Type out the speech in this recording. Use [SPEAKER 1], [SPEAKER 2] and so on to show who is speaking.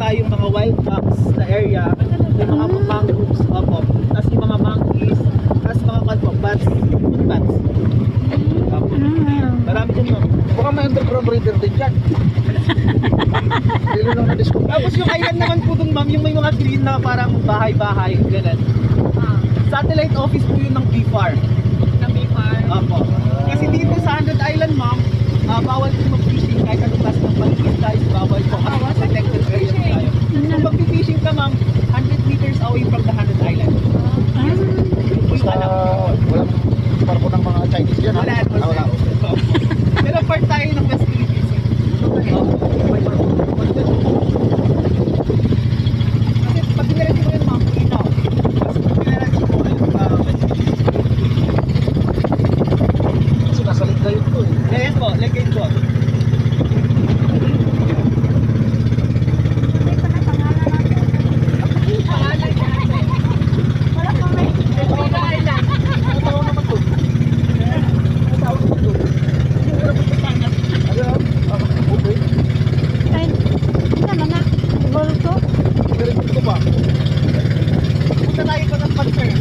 [SPEAKER 1] tayong mga wild ducks na area, may mga mangroves, opo. Tapos yung mga monkeys, tapos mga bats, bats. Opo. Marami din ma'am.
[SPEAKER 2] Baka may underground breeder din dyan. Hindi lang na-discover.
[SPEAKER 1] Tapos yung island naman po dun ma'am, yung may mga green na parang bahay-bahay, ganun. Satellite office po yun ng BFAR.
[SPEAKER 3] Ng BFAR.
[SPEAKER 1] Opo. Kasi dito sa 100 Island ma'am, bawal po mag-fishing kahit anong klase ng paligid tayo, bawal po. Kasi protected area po tayo. Kung mag-fishing ka ma'am, 100 meters away from the 100 Island.
[SPEAKER 2] Basta walang parko ng mga Chinese dyan.
[SPEAKER 1] Wala.
[SPEAKER 2] Wala.
[SPEAKER 1] Pero part tayo ng West Philippines. Kasi pag diniretso mo yun ma'am, ino. Kasi pag diniretso mo yun,
[SPEAKER 2] Kasi nasa lingga yun to eh.
[SPEAKER 1] yes po, legend po. Punta tayo pa ng concern.